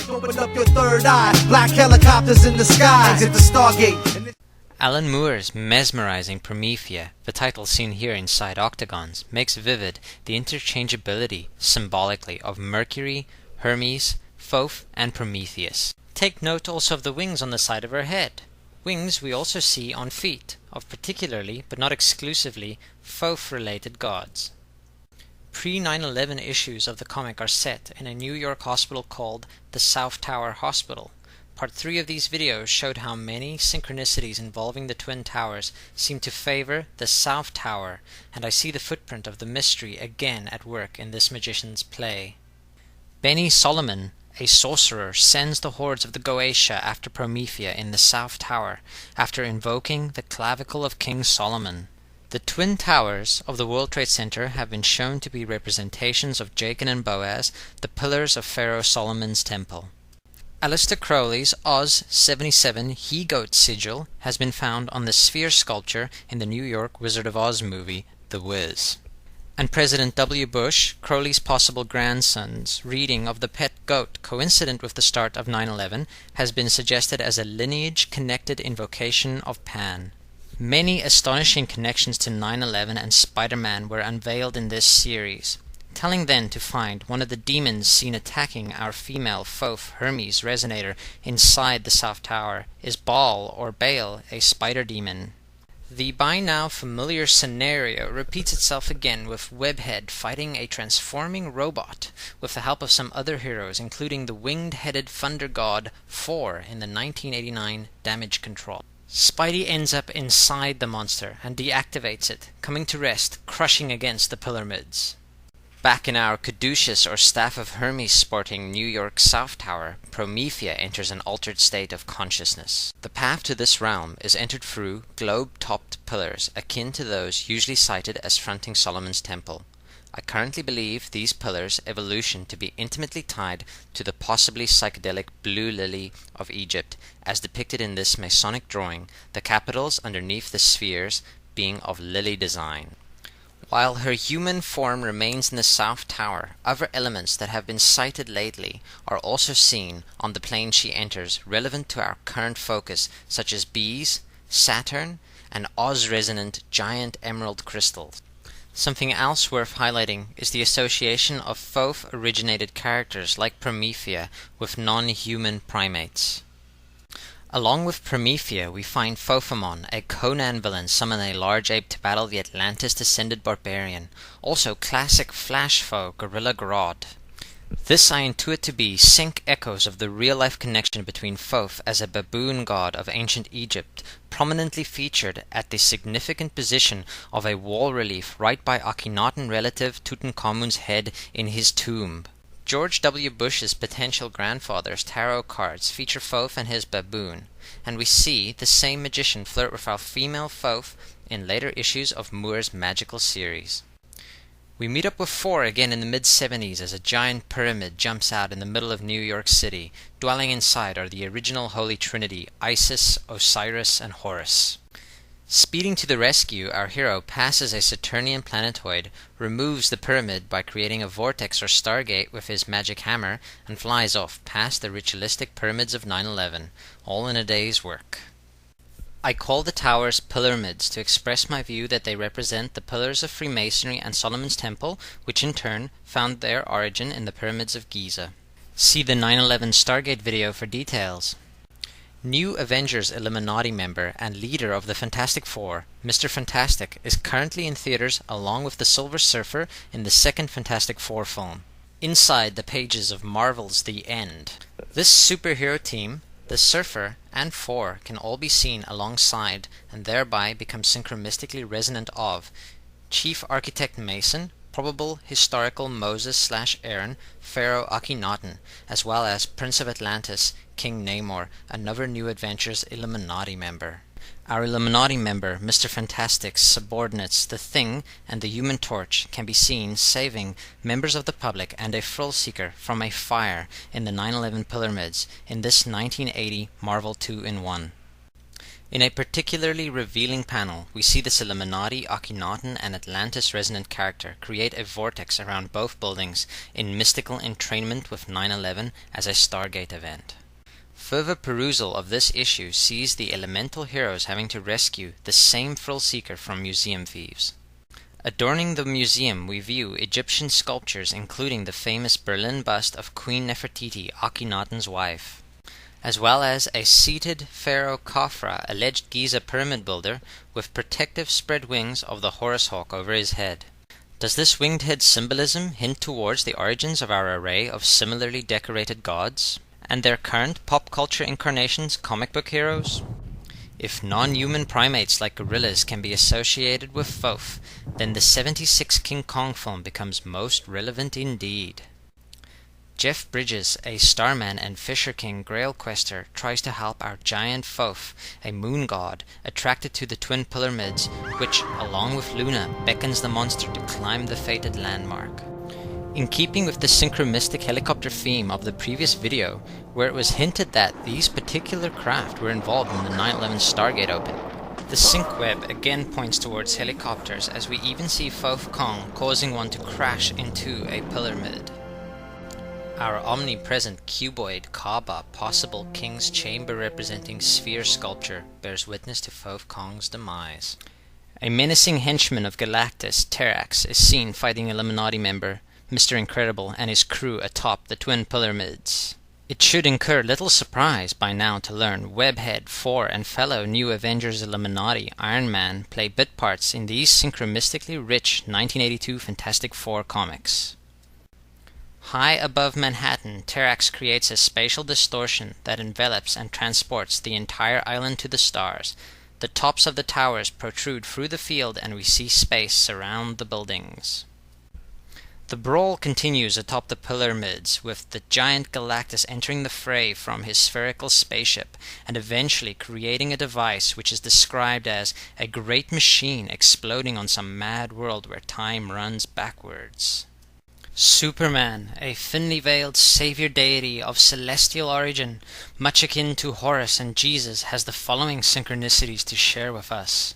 Open up your third eye. Black helicopters in the sky. Exit the Stargate. Alan Moore's mesmerizing Promethea, the title seen here inside octagons, makes vivid the interchangeability, symbolically, of Mercury, Hermes, Thoth, and Prometheus. Take note also of the wings on the side of her head. Wings we also see on feet, of particularly, but not exclusively, Thoth-related gods. Pre-9/11 issues of the comic are set in a New York hospital called the South Tower Hospital. Part 3 of these videos showed how many synchronicities involving the Twin Towers seem to favor the South Tower, and I see the footprint of the mystery again at work in this magician's play. Benny Solomon, a sorcerer, sends the hordes of the Goetia after Promethea in the South Tower, after invoking the clavicle of King Solomon. The Twin Towers of the World Trade Center have been shown to be representations of Jachin and Boaz, the pillars of Pharaoh Solomon's temple. Aleister Crowley's Oz 77 he-goat sigil has been found on the sphere sculpture in the New York Wizard of Oz movie, The Wiz. And President W. Bush, Crowley's possible grandson's reading of the pet goat coincident with the start of 9/11 has been suggested as a lineage-connected invocation of Pan. Many astonishing connections to 9/11 and Spider-Man were unveiled in this series. Telling then to find one of the demons seen attacking our female Thoth Hermes resonator inside the South Tower is Baal or Baal, a spider demon. The by now familiar scenario repeats itself again with Webhead fighting a transforming robot with the help of some other heroes, including the winged-headed thunder god Thor in the 1989 Damage Control. Spidey ends up inside the monster and deactivates it, coming to rest, crushing against the pyramids. Back in our caduceus or staff of Hermes sporting New York South Tower, Promethea enters an altered state of consciousness. The path to this realm is entered through globe-topped pillars akin to those usually cited as fronting Solomon's temple. I currently believe these pillars' evolution to be intimately tied to the possibly psychedelic blue lily of Egypt, as depicted in this Masonic drawing, the capitals underneath the spheres being of lily design. While her human form remains in the South Tower, other elements that have been cited lately are also seen on the plane she enters, relevant to our current focus, such as bees, Saturn, and Oz-resonant giant emerald crystals. Something else worth highlighting is the association of Thoth-originated characters like Promethea with non-human primates. Along with Promethea, we find Thophamon, a Conan villain, summon a large ape to battle the Atlantis-descended barbarian. Also classic Flash foe, Gorilla Grodd. This I intuit to be sync echoes of the real-life connection between Thoth as a baboon god of ancient Egypt, prominently featured at the significant position of a wall relief right by Akhenaten relative Tutankhamun's head in his tomb. George W. Bush's potential grandfather's tarot cards feature Thoth and his baboon, and we see the same magician flirt with our female Thoth in later issues of Moore's magical series. We meet up with Thor again in the mid-70s as a giant pyramid jumps out in the middle of New York City. Dwelling inside are the original Holy Trinity, Isis, Osiris, and Horus. Speeding to the rescue, our hero passes a Saturnian planetoid, removes the pyramid by creating a vortex or stargate with his magic hammer, and flies off past the ritualistic pyramids of 9/11, all in a day's work. I call the towers pyramids to express my view that they represent the pillars of Freemasonry and Solomon's Temple, which in turn found their origin in the pyramids of Giza. See the 9/11 Stargate video for details. New Avengers Illuminati member and leader of the Fantastic Four, Mr. Fantastic, is currently in theaters along with the Silver Surfer in the second Fantastic Four film. Inside the pages of Marvel's The End. This superhero team, the Surfer, and Four can all be seen alongside and thereby become synchromystically resonant of Chief Architect Mason, probable historical Moses/Aaron, Pharaoh Akhenaten, as well as Prince of Atlantis, King Namor, another New Adventures Illuminati member. Our Illuminati member, Mr. Fantastic's subordinates, the Thing and the Human Torch, can be seen saving members of the public and a thrill seeker from a fire in the 9/11 pyramids in this 1980 Marvel 2-in-1. In a particularly revealing panel, we see this Illuminati, Akhenaten, and Atlantis resonant character create a vortex around both buildings in mystical entrainment with 9/11 as a Stargate event. Further perusal of this issue sees the elemental heroes having to rescue the same thrill-seeker from museum thieves. Adorning the museum, we view Egyptian sculptures including the famous Berlin bust of Queen Nefertiti, Akhenaten's wife, as well as a seated pharaoh Khafra, alleged Giza pyramid builder, with protective spread wings of the Horus hawk over his head. Does this winged head symbolism hint towards the origins of our array of similarly decorated gods, and their current pop culture incarnations, comic book heroes? If non-human primates like gorillas can be associated with Thoth, then the 76 King Kong film becomes most relevant indeed. Jeff Bridges, a Starman and Fisher King Grail quester, tries to help our giant Thoth, a moon god, attracted to the twin pyramids, which, along with Luna, beckons the monster to climb the fated landmark. In keeping with the synchromystic helicopter theme of the previous video, where it was hinted that these particular craft were involved in the 9/11 Stargate open, the sync web again points towards helicopters, as we even see Thoth Kong causing one to crash into a pyramid. Our omnipresent cuboid Kaaba, possible King's Chamber representing sphere sculpture, bears witness to Thoth Kong's demise. A menacing henchman of Galactus, Terrax, is seen fighting Illuminati member Mr. Incredible and his crew atop the twin pyramids. It should incur little surprise by now to learn Webhead, Thor, and fellow New Avengers Illuminati Iron Man play bit parts in these synchromystically rich 1982 Fantastic Four comics. High above Manhattan, Terrax creates a spatial distortion that envelops and transports the entire island to the stars. The tops of the towers protrude through the field and we see space surround the buildings. The brawl continues atop the pyramids, with the giant Galactus entering the fray from his spherical spaceship and eventually creating a device which is described as a great machine exploding on some mad world where time runs backwards. Superman, a thinly veiled savior deity of celestial origin, much akin to Horus and Jesus, has the following synchronicities to share with us.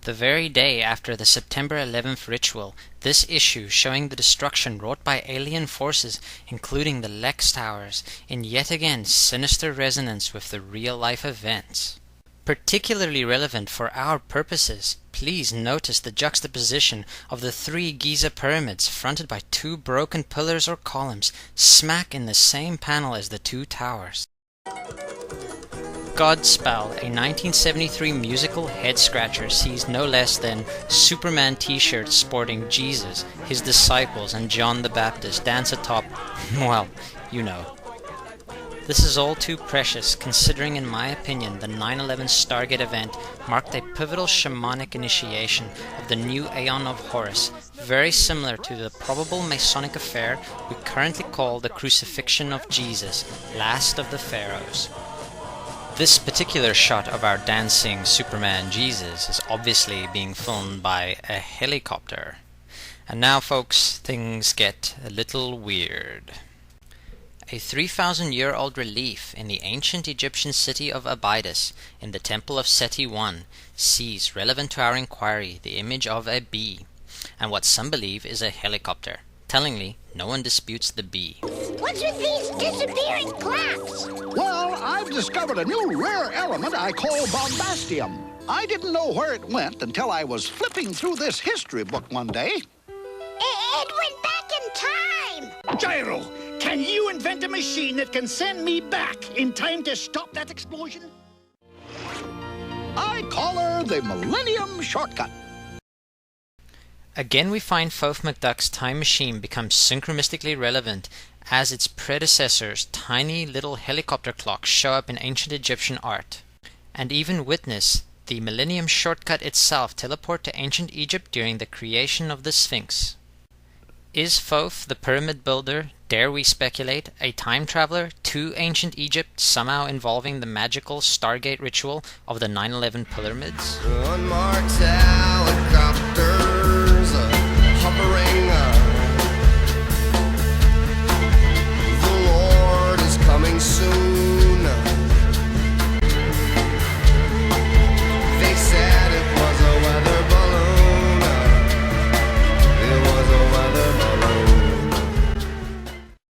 The very day after the September 11th ritual, this issue showing the destruction wrought by alien forces, including the Lex Towers, in yet again sinister resonance with the real-life events. Particularly relevant for our purposes, please notice the juxtaposition of the 3 Giza pyramids fronted by 2 broken pillars or columns, smack in the same panel as the 2 towers. Godspell, a 1973 musical head-scratcher, sees no less than Superman t-shirts sporting Jesus, his disciples, and John the Baptist dance atop, well, you know. This is all too precious, considering in my opinion the 9/11 Stargate event marked a pivotal shamanic initiation of the new Aeon of Horus, very similar to the probable Masonic affair we currently call the Crucifixion of Jesus, last of the Pharaohs. This particular shot of our dancing Superman Jesus is obviously being filmed by a helicopter. And now, folks, things get a little weird. A 3,000-year-old relief in the ancient Egyptian city of Abydos in the Temple of Seti I sees, relevant to our inquiry, the image of a bee, and what some believe is a helicopter. Tellingly, no one disputes the bee. What's with these disappearing clocks? Well, I've discovered a new rare element I call bombastium. I didn't know where it went until I was flipping through this history book one day. It went back in time! Gyro, can you invent a machine that can send me back in time to stop that explosion? I call her the Millennium Shortcut. Again, we find Thoth-McDuck's time machine becomes synchromystically relevant as its predecessor's tiny little helicopter clocks show up in ancient Egyptian art, and even witness the Millennium Shortcut itself teleport to ancient Egypt during the creation of the Sphinx. Is Thoth, the pyramid builder, dare we speculate, a time traveler to ancient Egypt, somehow involving the magical Stargate ritual of the 9/11 pyramids? One more tower